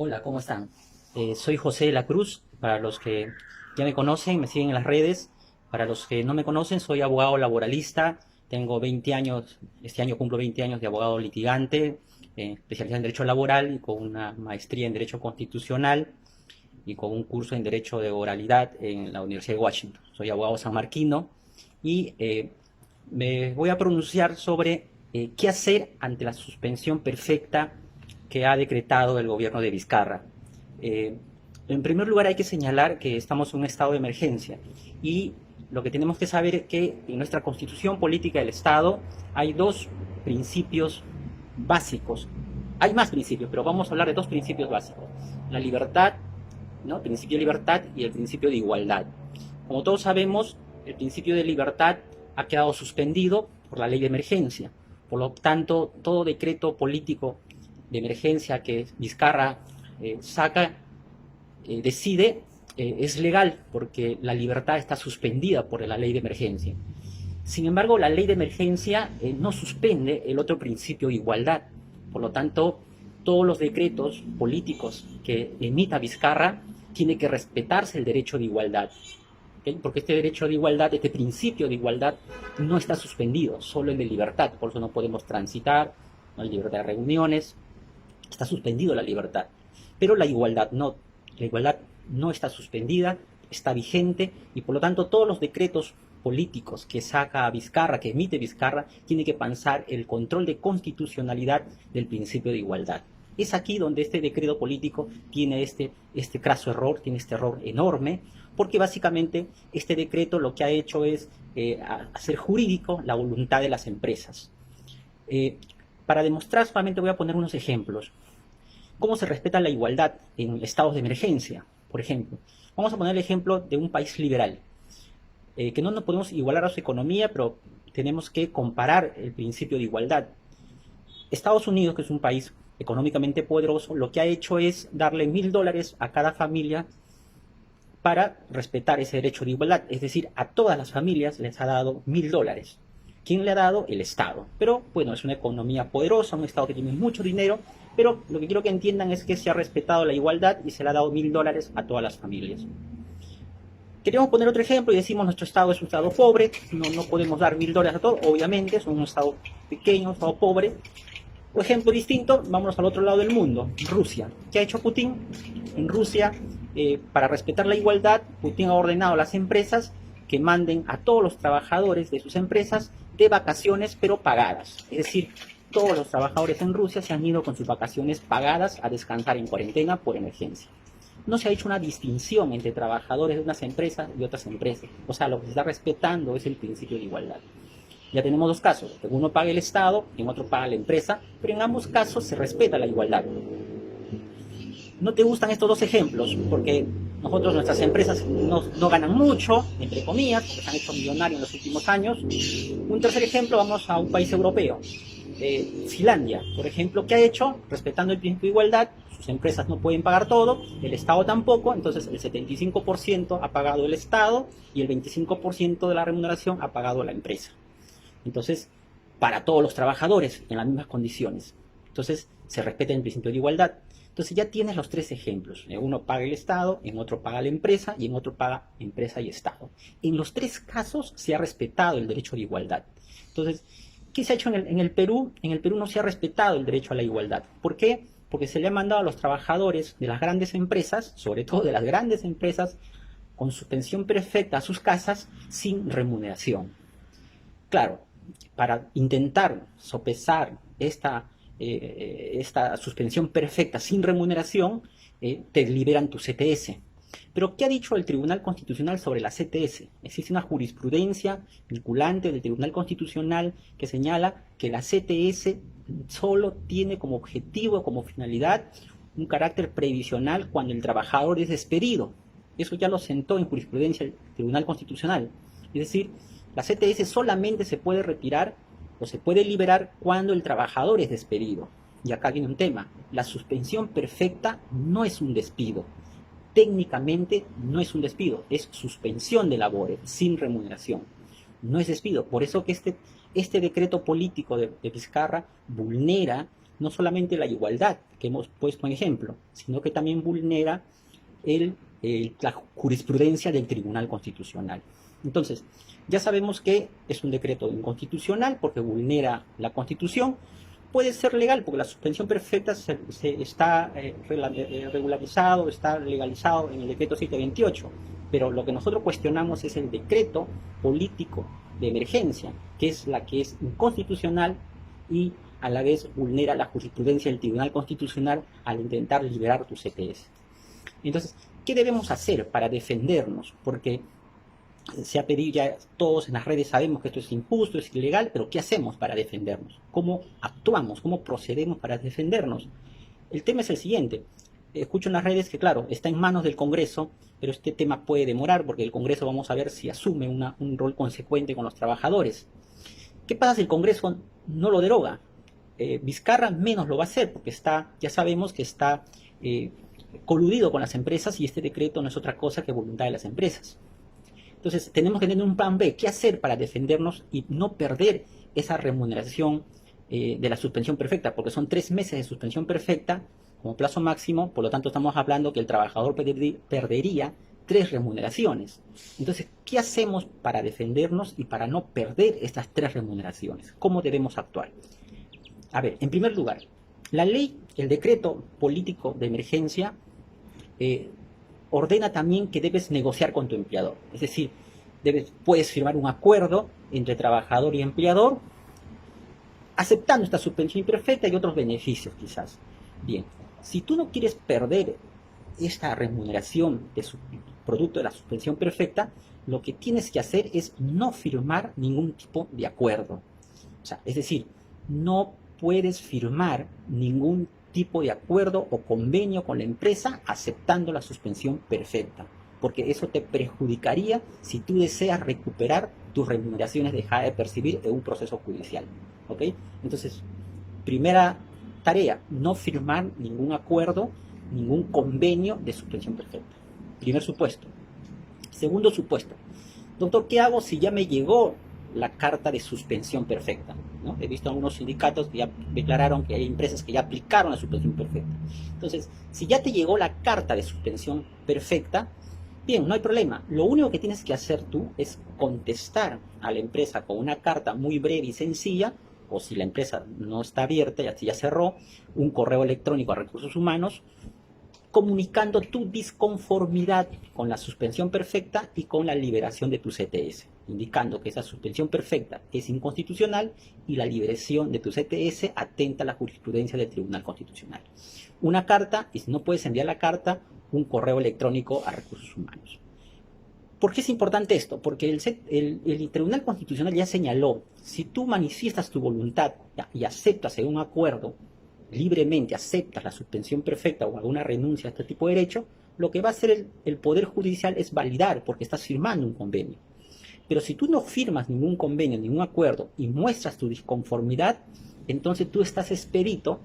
Hola, ¿cómo están? Soy José de la Cruz. Para los que ya me conocen, me siguen en las redes. Para los que no me conocen, soy abogado laboralista. Tengo 20 años, este año cumplo 20 años de abogado litigante, especializado en Derecho Laboral y con una maestría en Derecho Constitucional y con un curso en Derecho de Oralidad en la Universidad de Washington. Soy abogado sanmarquino y me voy a pronunciar sobre qué hacer ante la suspensión perfecta que ha decretado el gobierno de Vizcarra. Eh, en primer lugar, hay que señalar que estamos en un estado de emergencia y lo que tenemos que saber es que en nuestra constitución política del Estado hay dos principios básicos. Hay más principios, pero vamos a hablar de dos principios básicos. La libertad, ¿no? El principio de libertad y el principio de igualdad. Como todos sabemos, el principio de libertad ha quedado suspendido por la ley de emergencia. Por lo tanto, todo decreto político de emergencia que Vizcarra saca, decide, es legal porque la libertad está suspendida por la ley de emergencia. Sin embargo, la ley de emergencia no suspende el otro principio de igualdad. Por lo tanto, todos los decretos políticos que emita Vizcarra tiene que respetarse el derecho de igualdad. ¿Okay? Porque este derecho de igualdad, este principio de igualdad, no está suspendido, solo el de libertad. Por eso no podemos transitar, no hay libertad de reuniones, está suspendido la libertad. Pero la igualdad no está suspendida, está vigente y por lo tanto todos los decretos políticos que saca Vizcarra, que emite Vizcarra, tiene que pensar el control de constitucionalidad del principio de igualdad. Es aquí donde este decreto político tiene este craso error, tiene este error enorme, porque básicamente este decreto lo que ha hecho es hacer jurídico la voluntad de las empresas. Eh, para demostrar solamente voy a poner unos ejemplos. ¿Cómo se respeta la igualdad en estados de emergencia? Por ejemplo, vamos a poner el ejemplo de un país liberal, que no nos podemos igualar a su economía, pero tenemos que comparar el principio de igualdad. Estados Unidos, que es un país económicamente poderoso, lo que ha hecho es darle $1000 a cada familia para respetar ese derecho de igualdad. Es decir, a todas las familias les ha dado $1000. ¿Quién le ha dado? El Estado. Pero bueno, es una economía poderosa, un Estado que tiene mucho dinero, pero lo que quiero que entiendan es que se ha respetado la igualdad y se le ha dado $1000 a todas las familias. Queremos poner otro ejemplo y decimos nuestro Estado es un Estado pobre, no podemos dar $1000 a todos, obviamente, es un Estado pequeño, un Estado pobre. O ejemplo distinto, vámonos al otro lado del mundo, Rusia. ¿Qué ha hecho Putin? En Rusia, para respetar la igualdad, Putin ha ordenado a las empresas que manden a todos los trabajadores de sus empresas de vacaciones, pero pagadas. Es decir, todos los trabajadores en Rusia se han ido con sus vacaciones pagadas a descansar en cuarentena por emergencia. No se ha hecho una distinción entre trabajadores de unas empresas y otras empresas. O sea, lo que se está respetando es el principio de igualdad. Ya tenemos dos casos, en uno paga el Estado, en otro paga la empresa, pero en ambos casos se respeta la igualdad. No te gustan estos dos ejemplos, porque nuestras empresas no ganan mucho, entre comillas, porque se han hecho millonarios en los últimos años. Un tercer ejemplo, vamos a un país europeo. Finlandia, por ejemplo, ¿qué ha hecho? Respetando el principio de igualdad, sus empresas no pueden pagar todo, el Estado tampoco, entonces el 75% ha pagado el Estado y el 25% de la remuneración ha pagado la empresa. Entonces, para todos los trabajadores en las mismas condiciones. Entonces, se respeta el principio de igualdad. Entonces, ya tienes los tres ejemplos. En uno paga el Estado, en otro paga la empresa y en otro paga empresa y Estado. En los tres casos se ha respetado el derecho de igualdad. Entonces, ¿qué se ha hecho en el Perú? En el Perú no se ha respetado el derecho a la igualdad. ¿Por qué? Porque se le ha mandado a los trabajadores de las grandes empresas, sobre todo de las grandes empresas, con su pensión perfecta a sus casas sin remuneración. Claro, para intentar sopesar esta suspensión perfecta sin remuneración, te liberan tu CTS. Pero, ¿qué ha dicho el Tribunal Constitucional sobre la CTS? Existe una jurisprudencia vinculante del Tribunal Constitucional que señala que la CTS solo tiene como objetivo, como finalidad, un carácter previsional cuando el trabajador es despedido. Eso ya lo sentó en jurisprudencia el Tribunal Constitucional. Es decir, la CTS solamente se puede retirar o se puede liberar cuando el trabajador es despedido. Y acá viene un tema. La suspensión perfecta no es un despido. Técnicamente no es un despido, es suspensión de labores sin remuneración. No es despido. Por eso que este decreto político de Vizcarra vulnera no solamente la igualdad que hemos puesto en ejemplo, sino que también vulnera la jurisprudencia del Tribunal Constitucional. Entonces, ya sabemos que es un decreto inconstitucional porque vulnera la Constitución. Puede ser legal porque la suspensión perfecta está regularizado, está legalizado en el decreto 728, pero lo que nosotros cuestionamos es el decreto político de emergencia, que es la que es inconstitucional y a la vez vulnera la jurisprudencia del Tribunal Constitucional al intentar liberar tu CTS. Entonces, ¿qué debemos hacer para defendernos? Porque se ha pedido, ya todos en las redes sabemos que esto es injusto, es ilegal, pero ¿qué hacemos para defendernos? ¿Cómo actuamos? ¿Cómo procedemos para defendernos? El tema es el siguiente. Escucho en las redes que, claro, está en manos del Congreso, pero este tema puede demorar porque el Congreso vamos a ver si asume un rol consecuente con los trabajadores. ¿Qué pasa si el Congreso no lo deroga? Vizcarra menos lo va a hacer porque ya sabemos que está coludido con las empresas y este decreto no es otra cosa que voluntad de las empresas. Entonces tenemos que tener un plan B. ¿Qué hacer para defendernos y no perder esa remuneración de la suspensión perfecta? Porque son 3 meses de suspensión perfecta como plazo máximo, por lo tanto estamos hablando que el trabajador perdería 3 remuneraciones. Entonces, ¿qué hacemos para defendernos y para no perder estas 3 remuneraciones? ¿Cómo debemos actuar? A ver, en primer lugar, la ley, el decreto político de emergencia ordena también que debes negociar con tu empleador. Es decir, puedes firmar un acuerdo entre trabajador y empleador aceptando esta suspensión imperfecta y otros beneficios quizás. Bien, si tú no quieres perder esta remuneración de su producto de la suspensión perfecta, lo que tienes que hacer es no firmar ningún tipo de acuerdo. O sea, es decir, no puedes firmar ningún tipo de acuerdo o convenio con la empresa aceptando la suspensión perfecta, porque eso te perjudicaría si tú deseas recuperar tus remuneraciones dejadas de percibir en un proceso judicial. ¿Ok? Entonces, primera tarea, no firmar ningún acuerdo, ningún convenio de suspensión perfecta. Primer supuesto. Segundo supuesto, doctor, ¿qué hago si ya me llegó la carta de suspensión perfecta? ¿No? He visto algunos sindicatos que ya declararon que hay empresas que ya aplicaron la suspensión perfecta. Entonces, si ya te llegó la carta de suspensión perfecta, bien, no hay problema. Lo único que tienes que hacer tú es contestar a la empresa con una carta muy breve y sencilla, o si la empresa no está abierta, ya cerró, un correo electrónico a Recursos Humanos, comunicando tu disconformidad con la suspensión perfecta y con la liberación de tu CTS, indicando que esa suspensión perfecta es inconstitucional y la liberación de tu CTS atenta a la jurisprudencia del Tribunal Constitucional. Una carta, y si no puedes enviar la carta, un correo electrónico a Recursos Humanos. ¿Por qué es importante esto? Porque el Tribunal Constitucional ya señaló, si tú manifiestas tu voluntad y aceptas en un acuerdo, libremente aceptas la suspensión perfecta o alguna renuncia a este tipo de derecho, lo que va a hacer el Poder Judicial es validar porque estás firmando un convenio. Pero si tú no firmas ningún convenio, ningún acuerdo y muestras tu disconformidad, entonces tú estás expedito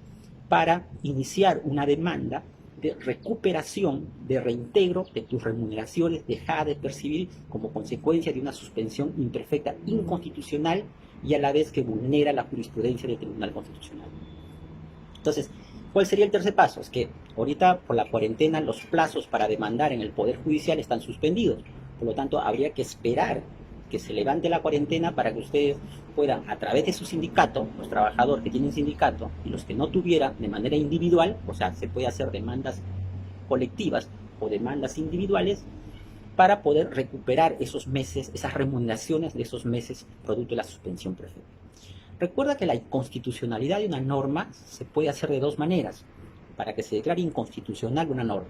para iniciar una demanda de recuperación, de reintegro de tus remuneraciones dejadas de percibir como consecuencia de una suspensión imperfecta inconstitucional y a la vez que vulnera la jurisprudencia del Tribunal Constitucional. Entonces, ¿cuál sería el tercer paso? Es que ahorita por la cuarentena los plazos para demandar en el Poder Judicial están suspendidos. Por lo tanto, habría que esperar que se levante la cuarentena para que ustedes puedan, a través de su sindicato, los trabajadores que tienen sindicato y los que no tuvieran de manera individual, o sea, se puede hacer demandas colectivas o demandas individuales, para poder recuperar esos meses, esas remuneraciones de esos meses producto de la suspensión perfecta. Recuerda que la inconstitucionalidad de una norma se puede hacer de 2 maneras para que se declare inconstitucional una norma.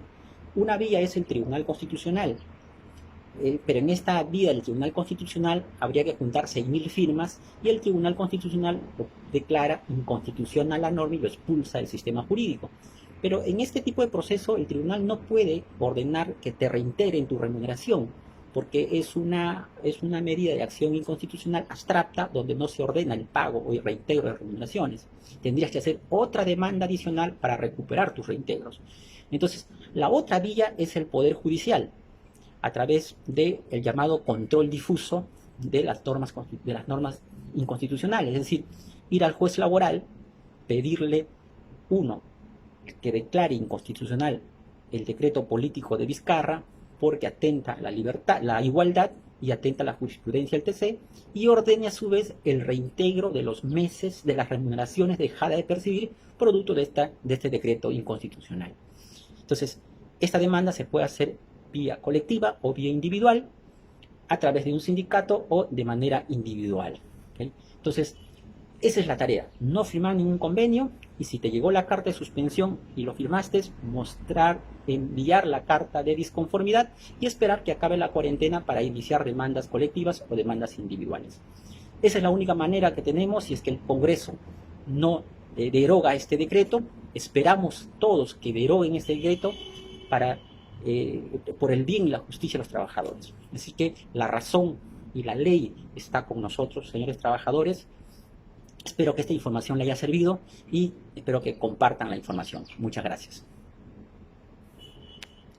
Una vía es el Tribunal Constitucional, pero en esta vía del Tribunal Constitucional habría que juntar 6.000 firmas y el Tribunal Constitucional lo declara inconstitucional la norma y lo expulsa del sistema jurídico. Pero en este tipo de proceso el tribunal no puede ordenar que te reintegren tu remuneración, porque es una medida de acción inconstitucional abstracta donde no se ordena el pago o el reintegro de remuneraciones. Tendrías que hacer otra demanda adicional para recuperar tus reintegros. Entonces, la otra vía es el Poder Judicial, a través del llamado control difuso de las normas inconstitucionales, es decir, ir al juez laboral, pedirle Uno, que declare inconstitucional el decreto político de Vizcarra porque atenta a la libertad, la igualdad y atenta a la jurisprudencia del TC, y ordene a su vez el reintegro de los meses de las remuneraciones dejadas de percibir producto de este decreto inconstitucional. Entonces, esta demanda se puede hacer vía colectiva o vía individual, a través de un sindicato o de manera individual. ¿Okay? Entonces, esa es la tarea, no firmar ningún convenio, y si te llegó la carta de suspensión y lo firmaste, enviar la carta de disconformidad y esperar que acabe la cuarentena para iniciar demandas colectivas o demandas individuales. Esa es la única manera que tenemos, si es que el Congreso no deroga este decreto. Esperamos todos que deroguen este decreto por el bien y la justicia de los trabajadores. Así que la razón y la ley está con nosotros, señores trabajadores. Espero que esta información le haya servido y espero que compartan la información. Muchas gracias.